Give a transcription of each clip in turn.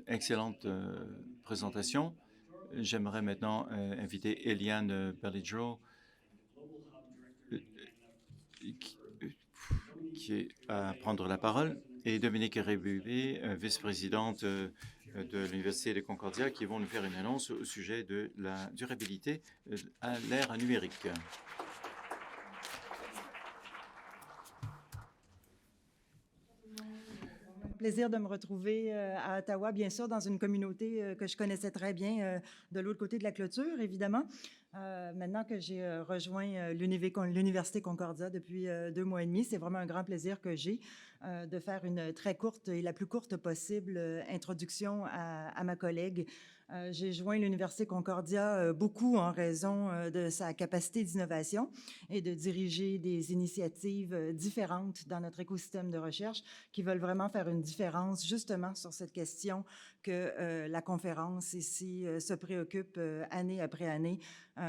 excellente présentation. J'aimerais maintenant inviter Eliane Berlijo, qui, qui est à prendre la parole, et Dominique Rébulé, vice-présidente de l'Université de Concordia, qui vont nous faire une annonce au sujet de la durabilité à l'ère numérique. Plaisir de me retrouver à Ottawa, bien sûr, dans une communauté que je connaissais très bien de l'autre côté de la clôture, évidemment. Maintenant que j'ai rejoint l'Université Concordia depuis 2 mois et demi, c'est vraiment un grand plaisir que j'ai de faire une très courte et la plus courte possible introduction à ma collègue. J'ai joint l'Université Concordia beaucoup en raison de sa capacité d'innovation et de diriger des initiatives différentes dans notre écosystème de recherche qui veulent vraiment faire une différence justement sur cette question que la conférence ici se préoccupe année après année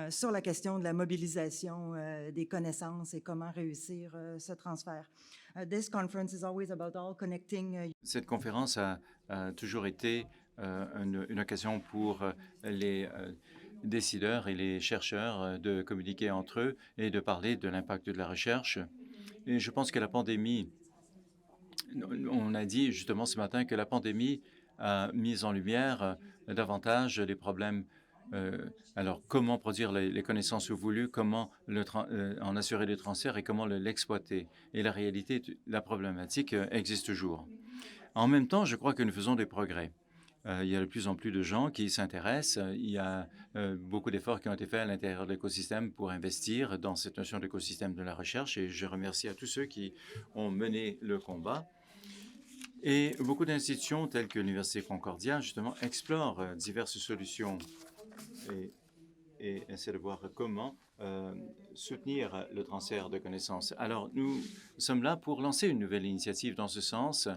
sur la question de la mobilisation des connaissances et comment réussir ce transfert. This conference is always about all connecting. Cette conférence a toujours été une occasion pour les décideurs et les chercheurs de communiquer entre eux et de parler de l'impact de la recherche. Et je pense que la pandémie, on a dit justement ce matin que la pandémie a mis en lumière davantage les problèmes. Alors, comment produire les connaissances voulues, comment en assurer le transfert et comment l'exploiter. Et la réalité, la problématique existe toujours. En même temps, je crois que nous faisons des progrès. Il y a de plus en plus de gens qui s'intéressent. Il y a beaucoup d'efforts qui ont été faits à l'intérieur de l'écosystème pour investir dans cette notion d'écosystème de la recherche et je remercie à tous ceux qui ont mené le combat. Et beaucoup d'institutions telles que l'Université Concordia, justement, explorent diverses solutions et essaient de voir comment soutenir le transfert de connaissances. Alors, nous sommes là pour lancer une nouvelle initiative dans ce sens,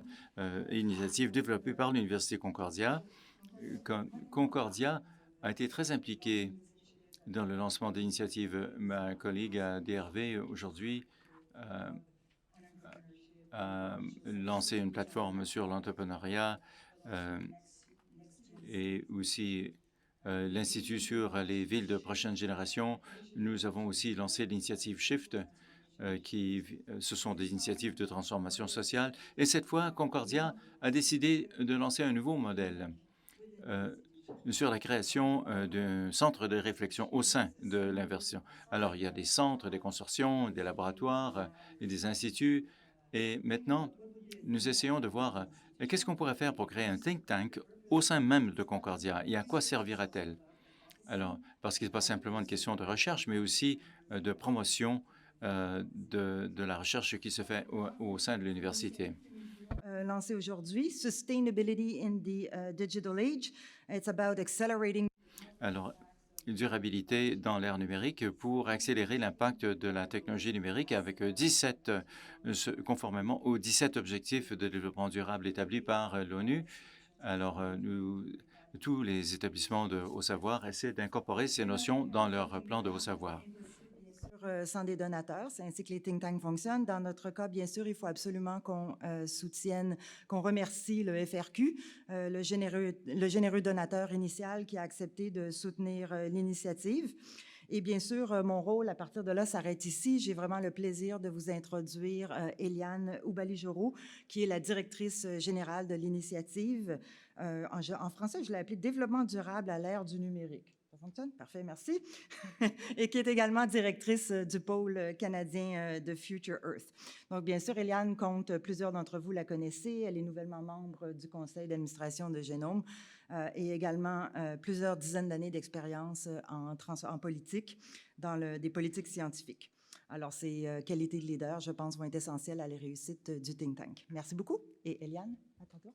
initiative développée par l'Université Concordia. Concordia a été très impliquée dans le lancement d'initiatives. Ma collègue à DRV aujourd'hui a lancé une plateforme sur l'entrepreneuriat et aussi l'Institut sur les villes de prochaine génération. Nous avons aussi lancé l'initiative SHIFT, ce sont des initiatives de transformation sociale. Et cette fois, Concordia a décidé de lancer un nouveau modèle sur la création d'un centre de réflexion au sein de l'inversion. Alors, il y a des centres, des consortiums, des laboratoires et des instituts. Et maintenant, nous essayons de voir qu'est-ce qu'on pourrait faire pour créer un think tank au sein même de Concordia et à quoi servira-t-elle? Alors, parce que ce n'est pas simplement une question de recherche, mais aussi de promotion de la recherche qui se fait au sein de l'université. Lancé aujourd'hui, Sustainability in the Digital Age. It's about accelerating. Alors, durabilité dans l'ère numérique pour accélérer l'impact de la technologie numérique avec 17, conformément aux 17 objectifs de développement durable établis par l'ONU. Alors, tous les établissements de haut savoir essaient d'incorporer ces notions dans leur plan de haut savoir. Sans des donateurs, c'est ainsi que les think tanks fonctionnent. Dans notre cas, bien sûr, il faut absolument qu'on soutienne, qu'on remercie le FRQ, le généreux donateur initial qui a accepté de soutenir l'initiative. Et bien sûr, mon rôle à partir de là s'arrête ici. J'ai vraiment le plaisir de vous introduire Eliane Oubalijoro, qui est la directrice générale de l'initiative. En français, je l'ai appelée Développement durable à l'ère du numérique. Ça fonctionne? Parfait, merci. Et qui est également directrice du pôle canadien de Future Earth. Donc, bien sûr, Eliane compte, plusieurs d'entre vous la connaissez, elle est nouvellement membre du conseil d'administration de Génome et également plusieurs dizaines d'années d'expérience en politique, dans des politiques scientifiques. Alors, ces qualités de leader, je pense, vont être essentielles à la réussite du think tank. Merci beaucoup. Et Eliane, à ton tour.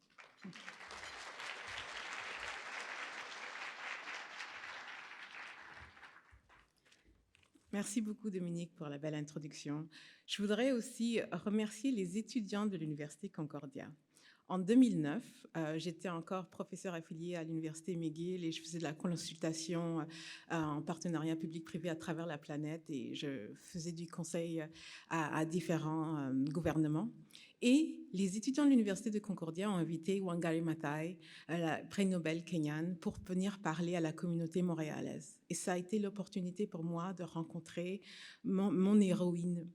Merci beaucoup, Dominique, pour la belle introduction. Je voudrais aussi remercier les étudiants de l'Université Concordia. En 2009, j'étais encore professeure affiliée à l'Université McGill et je faisais de la consultation en partenariat public-privé à travers la planète et je faisais du conseil à différents gouvernements. Et les étudiants de l'Université de Concordia ont invité Wangari Maathai, la prix Nobel kenyane, pour venir parler à la communauté montréalaise. Et ça a été l'opportunité pour moi de rencontrer mon héroïne.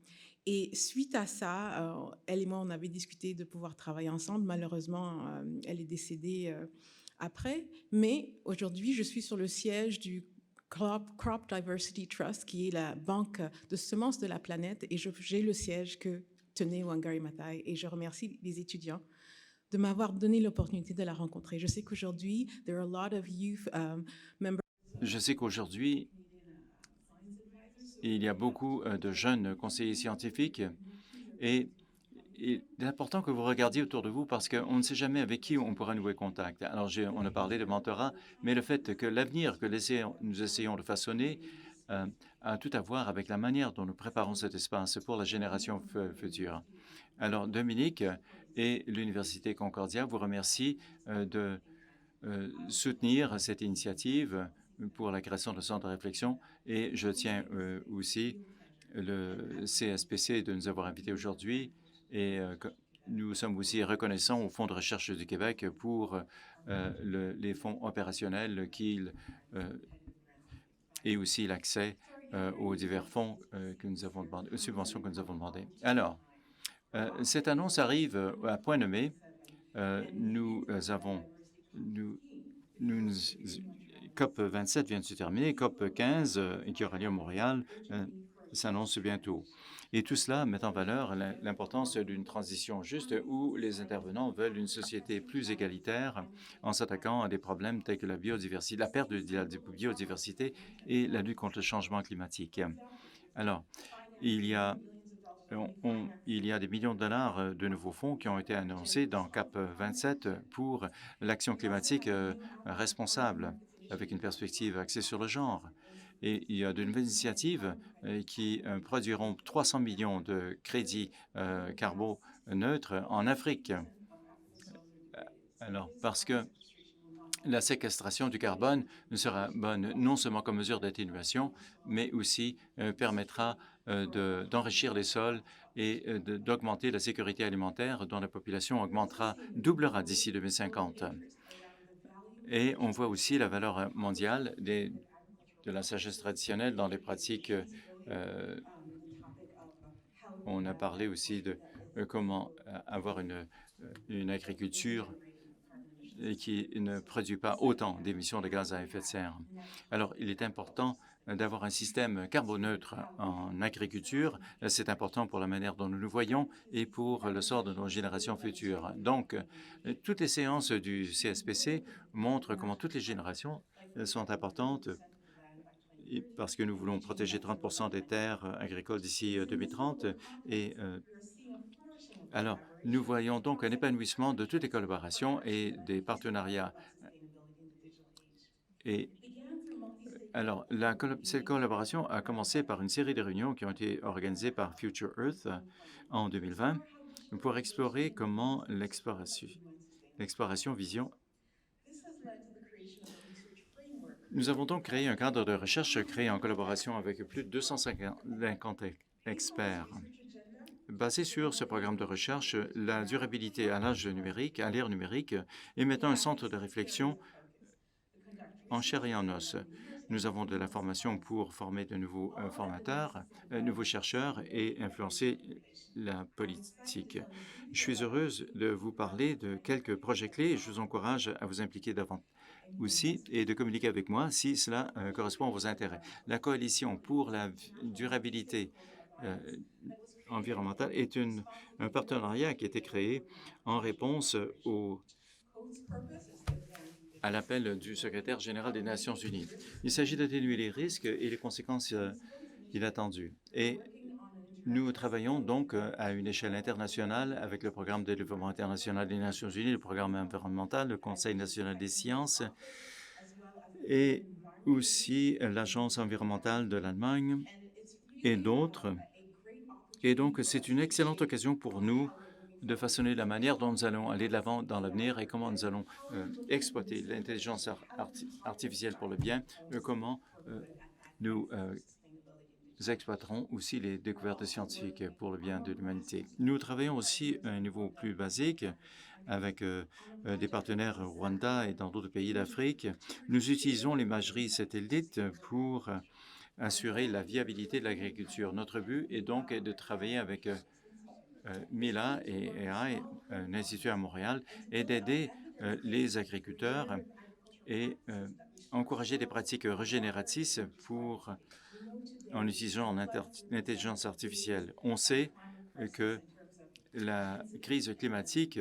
Et suite à ça, elle et moi, on avait discuté de pouvoir travailler ensemble. Malheureusement, elle est décédée après. Mais aujourd'hui, je suis sur le siège du Crop Diversity Trust, qui est la banque de semences de la planète, et j'ai le siège que tenait Wangari Maathai, et je remercie les étudiants de m'avoir donné l'opportunité de la rencontrer. Je sais qu'aujourd'hui, there are a lot of youth members. Je sais qu'aujourd'hui, il y a beaucoup de jeunes conseillers scientifiques et il est important que vous regardiez autour de vous parce qu'on ne sait jamais avec qui on pourra nouer contact. Alors, on a parlé de mentorat, mais le fait que l'avenir que nous essayons de façonner a tout à voir avec la manière dont nous préparons cet espace pour la génération future. Alors, Dominique et l'Université Concordia vous remercient de soutenir cette initiative pour la création de centres de réflexion et je tiens aussi le CSPC de nous avoir invités aujourd'hui et nous sommes aussi reconnaissants au Fonds de recherche du Québec pour les fonds opérationnels et aussi l'accès aux divers fonds que nous avons demandé, aux subventions que nous avons demandées. Alors, cette annonce arrive à point nommé. COP 27 vient de se terminer, COP 15 qui aura lieu à Montréal s'annonce bientôt. Et tout cela met en valeur l'importance d'une transition juste où les intervenants veulent une société plus égalitaire en s'attaquant à des problèmes tels que la biodiversité, la perte de la biodiversité et la lutte contre le changement climatique. Alors, il y a des millions de dollars de nouveaux fonds qui ont été annoncés dans COP 27 pour l'action climatique responsable, avec une perspective axée sur le genre. Et il y a de nouvelles initiatives qui produiront 300 millions de crédits carboneutres en Afrique. Alors, parce que la séquestration du carbone sera bonne non seulement comme mesure d'atténuation, mais aussi permettra d'enrichir les sols et d'augmenter la sécurité alimentaire dont la population doublera d'ici 2050. Et on voit aussi la valeur mondiale de la sagesse traditionnelle dans les pratiques. On a parlé aussi de comment avoir une agriculture qui ne produit pas autant d'émissions de gaz à effet de serre. Alors, il est important d'avoir un système carboneutre en agriculture. C'est important pour la manière dont nous nous voyons et pour le sort de nos générations futures. Donc, toutes les séances du CSPC montrent comment toutes les générations sont importantes parce que nous voulons protéger 30 des terres agricoles d'ici 2030 et alors, nous voyons donc un épanouissement de toutes les collaborations et des partenariats. Et alors, cette collaboration a commencé par une série de réunions qui ont été organisées par Future Earth en 2020 pour explorer comment l'exploration vision. Nous avons donc créé un cadre de recherche créé en collaboration avec plus de 250 experts. Basé sur ce programme de recherche, la durabilité à l'ère numérique, et mettant un centre de réflexion en chair et en os. Nous avons de la formation pour former de nouveaux formateurs, nouveaux chercheurs et influencer la politique. Je suis heureuse de vous parler de quelques projets clés et je vous encourage à vous impliquer davantage aussi et de communiquer avec moi si cela correspond à vos intérêts. La Coalition pour la durabilité environnementale est un partenariat qui a été créé en réponse à l'appel du secrétaire général des Nations unies. Il s'agit d'atténuer les risques et les conséquences inattendues. Et nous travaillons donc à une échelle internationale avec le Programme de développement international des Nations unies, le Programme environnemental, le Conseil national des sciences et aussi l'Agence environnementale de l'Allemagne et d'autres. Et donc, c'est une excellente occasion pour nous de façonner la manière dont nous allons aller de l'avant dans l'avenir et comment nous allons exploiter l'intelligence artificielle pour le bien, comment nous exploiterons aussi les découvertes scientifiques pour le bien de l'humanité. Nous travaillons aussi à un niveau plus basique avec des partenaires au Rwanda et dans d'autres pays d'Afrique. Nous utilisons l'imagerie satellite pour assurer la viabilité de l'agriculture. Notre but est donc de travailler avec Mila et AI, un institut à Montréal, et d'aider les agriculteurs et encourager des pratiques régénératrices en utilisant l'intelligence artificielle. On sait que la crise climatique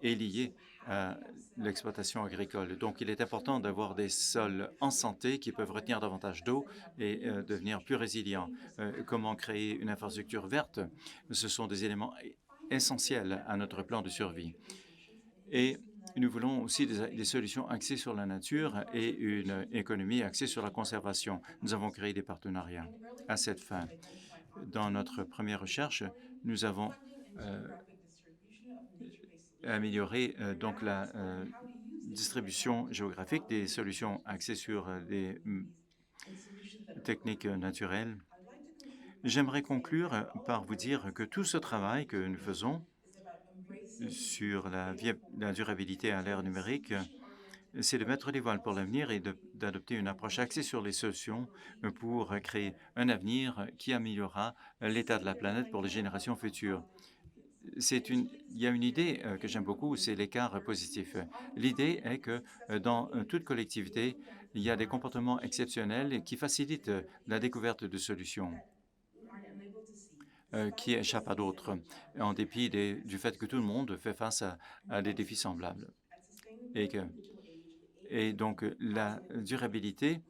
est liée à l'exploitation agricole. Donc, il est important d'avoir des sols en santé qui peuvent retenir davantage d'eau et devenir plus résilients. Comment créer une infrastructure verte? Ce sont des éléments essentiels à notre plan de survie. Et nous voulons aussi des solutions axées sur la nature et une économie axée sur la conservation. Nous avons créé des partenariats à cette fin. Dans notre première recherche, nous avons amélioré donc la distribution géographique des solutions axées sur des techniques naturelles. J'aimerais conclure par vous dire que tout ce travail que nous faisons sur la durabilité à l'ère numérique, c'est de mettre les voiles pour l'avenir et d'adopter une approche axée sur les solutions pour créer un avenir qui améliorera l'état de la planète pour les générations futures. Il y a une idée que j'aime beaucoup, c'est l'écart positif. L'idée est que dans toute collectivité, il y a des comportements exceptionnels qui facilitent la découverte de solutions qui échappent à d'autres, en dépit du fait que tout le monde fait face à des défis semblables. Et donc, la durabilité.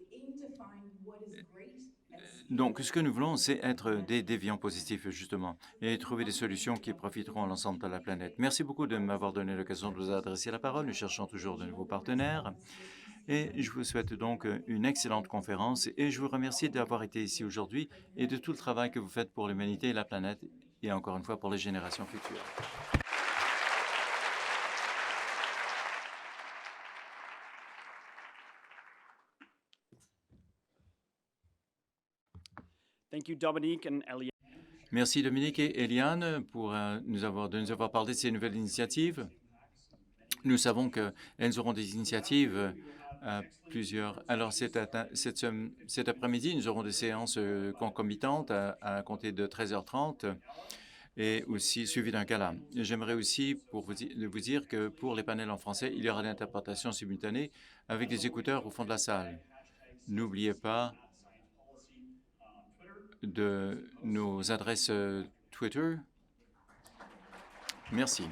Donc, ce que nous voulons, c'est être des déviants positifs, justement, et trouver des solutions qui profiteront à l'ensemble de la planète. Merci beaucoup de m'avoir donné l'occasion de vous adresser la parole. Nous cherchons toujours de nouveaux partenaires. Et je vous souhaite donc une excellente conférence et je vous remercie d'avoir été ici aujourd'hui et de tout le travail que vous faites pour l'humanité et la planète et encore une fois pour les générations futures. Merci Dominique et Eliane pour de nous avoir parlé de ces nouvelles initiatives. Nous savons qu'elles auront des initiatives à plusieurs. Alors, cet après-midi, nous aurons des séances concomitantes à compter de 13h30 et aussi suivies d'un gala. J'aimerais aussi vous dire que pour les panels en français, il y aura l'interprétation simultanée avec des écouteurs au fond de la salle. N'oubliez pas de nos adresses Twitter. Merci.